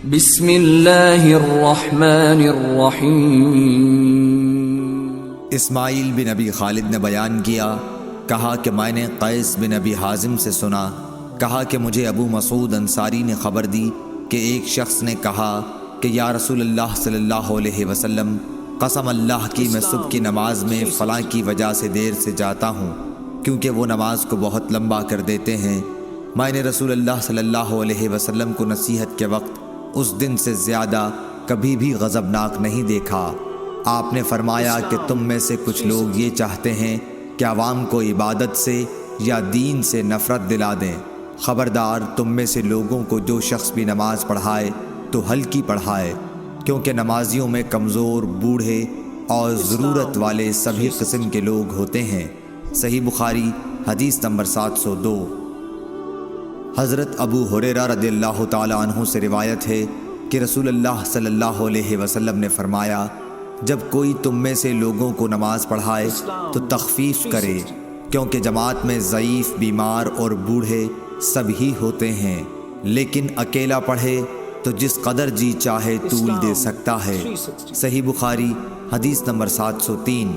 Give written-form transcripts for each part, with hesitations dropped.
بسم اللہ الرحمن الرحیم۔ اسماعیل بن ابی خالد نے بیان کیا، کہا کہ میں نے قیس بن ابی حازم سے سنا، کہا کہ مجھے ابو مسعود انصاری نے خبر دی کہ ایک شخص نے کہا کہ یا رسول اللہ صلی اللہ علیہ وسلم، قسم اللہ کی میں صبح کی نماز میں فلاں کی وجہ سے دیر سے جاتا ہوں کیونکہ وہ نماز کو بہت لمبا کر دیتے ہیں۔ میں نے رسول اللہ صلی اللہ علیہ وسلم کو نصیحت کے وقت اس دن سے زیادہ کبھی بھی غضبناک نہیں دیکھا۔ آپ نے فرمایا کہ تم میں سے کچھ لوگ یہ چاہتے ہیں کہ عوام کو عبادت سے یا دین سے نفرت دلا دیں۔ خبردار، تم میں سے لوگوں کو جو شخص بھی نماز پڑھائے تو ہلکی پڑھائے، کیونکہ نمازیوں میں کمزور، بوڑھے اور ضرورت والے سبھی قسم کے لوگ ہوتے ہیں۔ صحیح بخاری حدیث نمبر 702۔ حضرت ابو ہریرہ رضی اللہ تعالی عنہ سے روایت ہے کہ رسول اللہ صلی اللہ علیہ وسلم نے فرمایا، جب کوئی تم میں سے لوگوں کو نماز پڑھائے تو تخفیف کرے، کیونکہ جماعت میں ضعیف، بیمار اور بوڑھے سب ہی ہوتے ہیں، لیکن اکیلا پڑھے تو جس قدر جی چاہے طول دے سکتا ہے۔ صحیح بخاری حدیث نمبر 703۔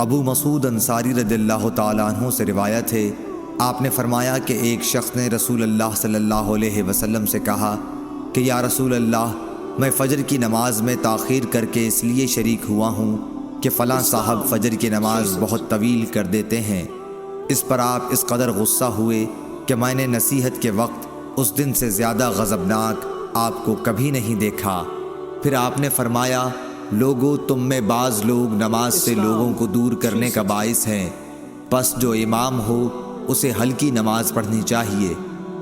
ابو مسعود انصاری رضی اللہ تعالیٰ عنہ سے روایت ہے، آپ نے فرمایا کہ ایک شخص نے رسول اللہ صلی اللہ علیہ وسلم سے کہا کہ یا رسول اللہ، میں فجر کی نماز میں تاخیر کر کے اس لیے شریک ہوا ہوں کہ فلاں صاحب فجر کی نماز بہت طویل کر دیتے ہیں۔ اس پر آپ اس قدر غصہ ہوئے کہ میں نے نصیحت کے وقت اس دن سے زیادہ غضبناک آپ کو کبھی نہیں دیکھا۔ پھر آپ نے فرمایا، لوگو، تم میں بعض لوگ نماز سے لوگوں کو دور کرنے کا باعث ہیں، پس جو امام ہو اسے ہلکی نماز پڑھنی چاہیے،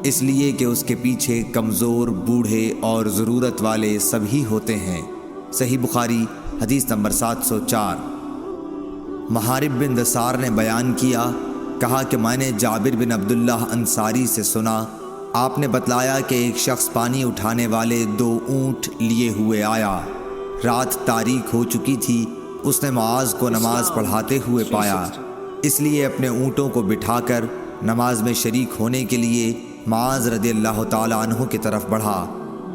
اس لیے کہ اس کے پیچھے کمزور، بوڑھے اور ضرورت والے سبھی ہوتے ہیں۔ صحیح بخاری حدیث نمبر 704۔ محارب بن دثار نے بیان کیا، کہا کہ میں نے جابر بن عبداللہ انصاری سے سنا، آپ نے بتلایا کہ ایک شخص پانی اٹھانے والے 2 اونٹ لیے ہوئے آیا۔ رات تاریک ہو چکی تھی، اس نے معاذ کو نماز پڑھاتے ہوئے پایا، اس لیے اپنے اونٹوں کو بٹھا کر نماز میں شریک ہونے کے لیے معاذ رضی اللہ تعالی عنہ کی طرف بڑھا۔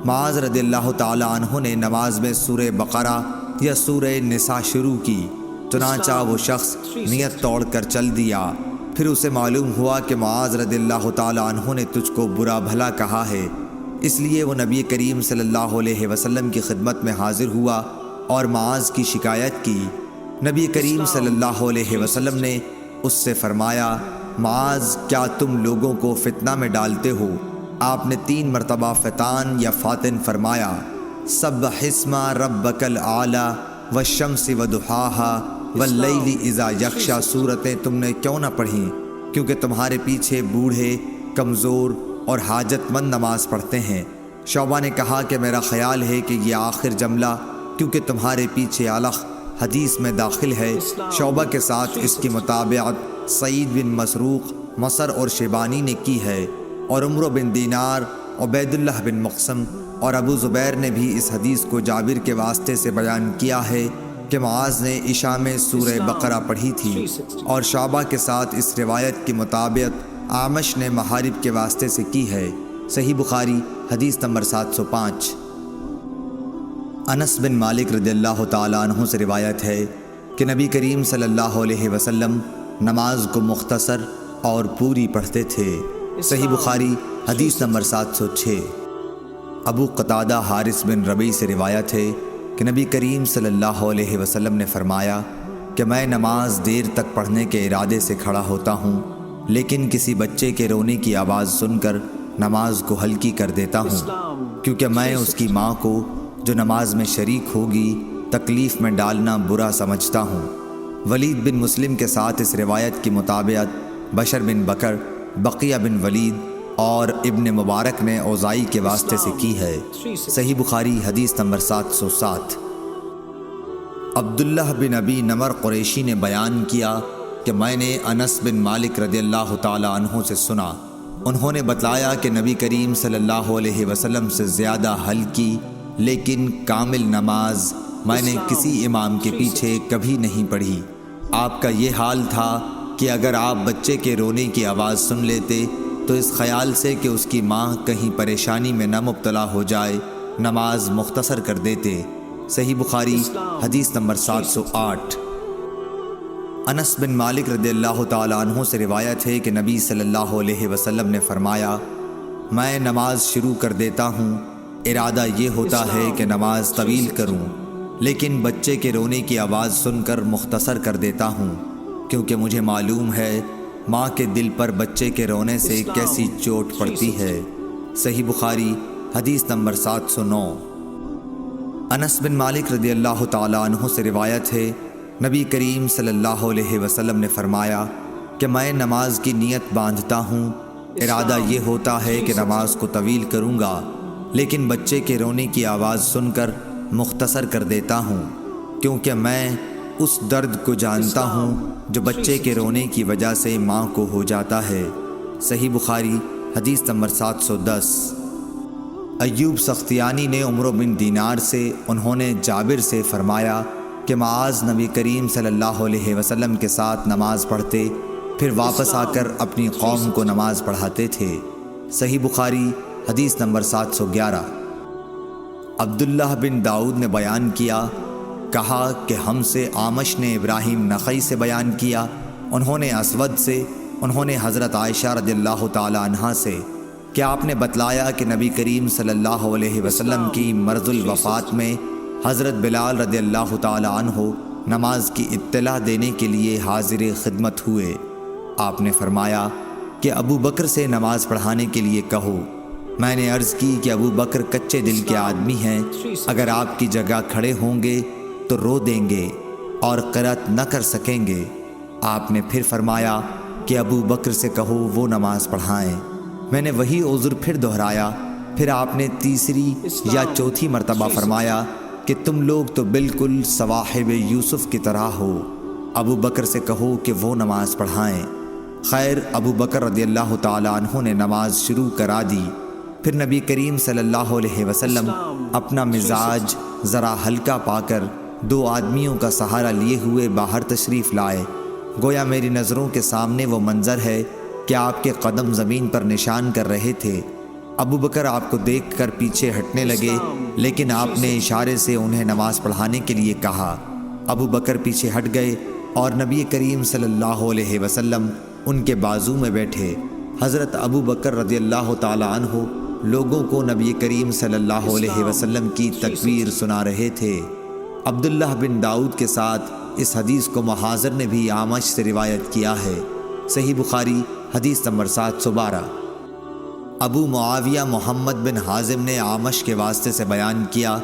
معاذ رضی اللہ تعالی عنہ نے نماز میں سورہ بقرہ یا سورہ نساء شروع کی، چنانچہ وہ شخص نیت توڑ کر چل دیا۔ پھر اسے معلوم ہوا کہ معاذ رضی اللہ تعالی عنہ نے تجھ کو برا بھلا کہا ہے، اس لیے وہ نبی کریم صلی اللہ علیہ وسلم کی خدمت میں حاضر ہوا اور معاذ کی شکایت کی۔ نبی کریم صلی اللہ علیہ وسلم نے اس سے فرمایا، معاذ، کیا تم لوگوں کو فتنہ میں ڈالتے ہو؟ آپ نے 3 مرتبہ فتان یا فاتن فرمایا۔ سبح اسم ربک الاعلی والشمس وضحاها واللیل اذا یغشی صورتیں تم نے کیوں نہ پڑھیں؟ کیونکہ تمہارے پیچھے بوڑھے، کمزور اور حاجت مند نماز پڑھتے ہیں۔ شعبہ نے کہا کہ میرا خیال ہے کہ یہ آخر جملہ کیونکہ تمہارے پیچھے علق حدیث میں داخل ہے۔ شعبہ کے ساتھ اس کی مطابقت سعید بن مسروق، مصر اور شیبانی نے کی ہے، اور عمرو بن دینار، عبید اللہ بن مقسم اور ابو زبیر نے بھی اس حدیث کو جابر کے واسطے سے بیان کیا ہے کہ معاذ نے عشاء میں سورہ بقرہ پڑھی تھی، اور شعبہ کے ساتھ اس روایت کی مطابقت اعمش نے محارب کے واسطے سے کی ہے۔ صحیح بخاری حدیث نمبر 705۔ انس بن مالک رضی اللہ تعالیٰ عنہ سے روایت ہے کہ نبی کریم صلی اللہ علیہ وسلم نماز کو مختصر اور پوری پڑھتے تھے۔ صحیح بخاری حدیث نمبر 706۔ ابو قتادہ حارث بن ربیع سے روایت ہے کہ نبی کریم صلی اللہ علیہ وسلم نے فرمایا کہ میں نماز دیر تک پڑھنے کے ارادے سے کھڑا ہوتا ہوں، لیکن کسی بچے کے رونے کی آواز سن کر نماز کو ہلکی کر دیتا ہوں، کیونکہ میں اس کی ماں کو جو نماز میں شریک ہوگی تکلیف میں ڈالنا برا سمجھتا ہوں۔ ولید بن مسلم کے ساتھ اس روایت کی مطابقت بشر بن بکر، بقیہ بن ولید اور ابن مبارک نے اوزائی کے واسطے سے کی ہے۔ صحیح بخاری حدیث نمبر 707۔ عبداللہ بن ابی نمر قریشی نے بیان کیا کہ میں نے انس بن مالک رضی اللہ تعالی عنہ سے سنا، انہوں نے بتلایا کہ نبی کریم صلی اللہ علیہ وسلم سے زیادہ ہلکی لیکن کامل نماز میں نے کسی امام کے پیچھے کبھی نہیں پڑھی۔ آپ کا یہ حال تھا کہ اگر آپ بچے کے رونے کی آواز سن لیتے تو اس خیال سے کہ اس کی ماں کہیں پریشانی میں نہ مبتلا ہو جائے نماز مختصر کر دیتے۔ صحیح بخاری حدیث نمبر 708۔ انس بن مالک رضی اللہ تعالیٰ عنہ سے روایت ہے کہ نبی صلی اللہ علیہ وسلم نے فرمایا، میں نماز شروع کر دیتا ہوں، ارادہ یہ ہوتا ہے کہ نماز طویل کروں، لیکن بچے کے رونے کی آواز سن کر مختصر کر دیتا ہوں، کیونکہ مجھے معلوم ہے ماں کے دل پر بچے کے رونے سے کیسی چوٹ پڑتی ہے۔ صحیح بخاری حدیث نمبر 709۔ انس بن مالک رضی اللہ تعالیٰ عنہ سے روایت ہے، نبی کریم صلی اللہ علیہ وسلم نے فرمایا کہ میں نماز کی نیت باندھتا ہوں، ارادہ یہ ہوتا ہے کہ نماز کو طویل کروں گا، لیکن بچے کے رونے کی آواز سن کر مختصر کر دیتا ہوں، کیونکہ میں اس درد کو جانتا ہوں جو بچے کے رونے کی وجہ سے ماں کو ہو جاتا ہے۔ صحیح بخاری حدیث نمبر 710۔ ایوب سختیانی نے عمرو بن دینار سے، انہوں نے جابر سے فرمایا کہ معاذ نبی کریم صلی اللہ علیہ وسلم کے ساتھ نماز پڑھتے، پھر واپس آ کر اپنی قوم کو نماز پڑھاتے تھے۔ صحیح بخاری حدیث نمبر 711۔ عبداللہ بن داؤد نے بیان کیا، کہا کہ ہم سے عامش نے ابراہیم نخعی سے بیان کیا، انہوں نے اسود سے، انہوں نے حضرت عائشہ رضی اللہ تعالی عنہا سے کہ آپ نے بتلایا کہ نبی کریم صلی اللہ علیہ وسلم کی مرض الوفات میں حضرت بلال رضی اللہ تعالی عنہ نماز کی اطلاع دینے کے لیے حاضر خدمت ہوئے۔ آپ نے فرمایا کہ ابو بکر سے نماز پڑھانے کے لیے کہو۔ میں نے عرض کی کہ ابو بکر کچے دل کے آدمی ہیں، اگر آپ کی جگہ کھڑے ہوں گے تو رو دیں گے اور قرأت نہ کر سکیں گے۔ آپ نے پھر فرمایا کہ ابو بکر سے کہو وہ نماز پڑھائیں۔ میں نے وہی عذر پھر دہرایا، پھر آپ نے تیسری یا چوتھی مرتبہ فرمایا کہ تم لوگ تو بالکل صواحب یوسف کی طرح ہو، ابو بکر سے کہو کہ وہ نماز پڑھائیں۔ خیر، ابو بکر رضی اللہ تعالیٰ عنہ نے نماز شروع کرا دی۔ پھر نبی کریم صلی اللہ علیہ وسلم اپنا مزاج ذرا ہلکا پا کر 2 آدمیوں کا سہارا لیے ہوئے باہر تشریف لائے۔ گویا میری نظروں کے سامنے وہ منظر ہے کہ آپ کے قدم زمین پر نشان کر رہے تھے۔ ابو بکر آپ کو دیکھ کر پیچھے ہٹنے لگے، لیکن آپ نے اشارے سے انہیں نماز پڑھانے کے لیے کہا۔ ابو بکر پیچھے ہٹ گئے اور نبی کریم صلی اللہ علیہ وسلم ان کے بازو میں بیٹھے۔ حضرت ابو بکر رضی اللہ تعالی عنہ لوگوں کو نبی کریم صلی اللہ علیہ وسلم کی تکبیر سنا رہے تھے۔ عبداللہ بن داؤد کے ساتھ اس حدیث کو محاذر نے بھی عامش سے روایت کیا ہے۔ صحیح بخاری حدیث نمبر 712۔ ابو معاویہ محمد بن حازم نے عامش کے واسطے سے بیان کیا،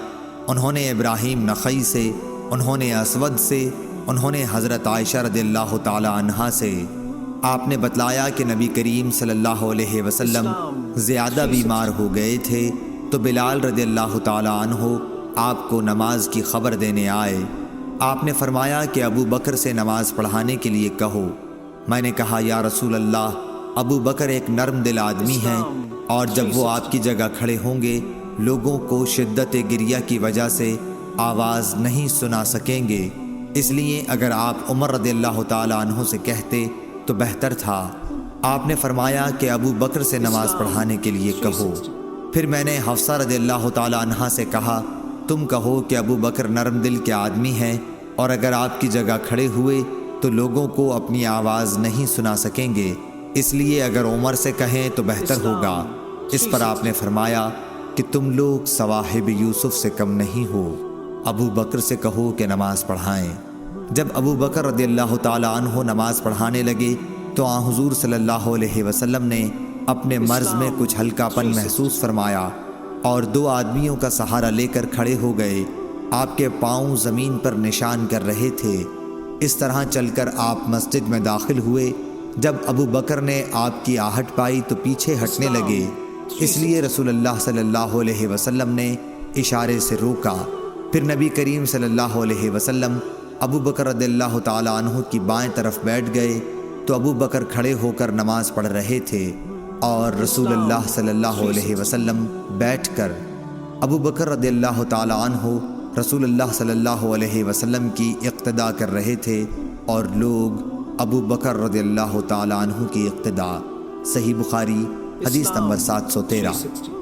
انہوں نے ابراہیم نخعی سے، انہوں نے اسود سے، انہوں نے حضرت عائشہ رضی اللہ تعالی عنہا سے۔ آپ نے بتلایا کہ نبی کریم صلی اللہ علیہ وسلم زیادہ بیمار ہو گئے تھے تو بلال رضی اللہ تعالی عنہ آپ کو نماز کی خبر دینے آئے۔ آپ نے فرمایا کہ ابو بکر سے نماز پڑھانے کے لیے کہو۔ میں نے کہا، یا رسول اللہ، ابو بکر ایک نرم دل آدمی ہیں، اور جب وہ آپ کی جگہ کھڑے ہوں گے لوگوں کو شدت گریہ کی وجہ سے آواز نہیں سنا سکیں گے، اس لیے اگر آپ عمر رضی اللہ تعالی عنہ سے کہتے تو بہتر تھا۔ آپ نے فرمایا کہ ابو بکر سے نماز پڑھانے کے لیے کہو۔ پھر میں نے حفصہ رضی اللہ تعالی عنہا سے کہا، تم کہو کہ ابو بکر نرم دل کے آدمی ہیں، اور اگر آپ کی جگہ کھڑے ہوئے تو لوگوں کو اپنی آواز نہیں سنا سکیں گے، اس لیے اگر عمر سے کہیں تو بہتر ہوگا۔ اس پر آپ نے فرمایا کہ تم لوگ صواحب یوسف سے کم نہیں ہو، ابو بکر سے کہو کہ نماز پڑھائیں۔ جب ابو بکر رضی اللہ تعالی عنہ نماز پڑھانے لگے تو آن حضور صلی اللہ علیہ وسلم نے اپنے مرض میں کچھ ہلکا پن محسوس فرمایا اور 2 آدمیوں کا سہارا لے کر کھڑے ہو گئے۔ آپ کے پاؤں زمین پر نشان کر رہے تھے۔ اس طرح چل کر آپ مسجد میں داخل ہوئے۔ جب ابو بکر نے آپ کی آہٹ پائی تو پیچھے ہٹنے لگے، اس لیے رسول اللہ صلی اللہ علیہ وسلم نے اشارے سے روکا۔ پھر نبی کریم صلی اللہ علیہ وسلم ابو بکر رضی اللہ تعالی عنہ کی بائیں طرف بیٹھ گئے تو ابو بکر کھڑے ہو کر نماز پڑھ رہے تھے اور رسول اللہ صلی اللہ علیہ وسلم بیٹھ کر۔ ابو بکر رضی اللہ تعالی عنہ رسول اللہ صلی اللہ علیہ وسلم کی اقتداء کر رہے تھے اور لوگ ابو بکر رضی اللہ تعالی عنہ کی اقتداء۔ صحیح بخاری حدیث نمبر 713۔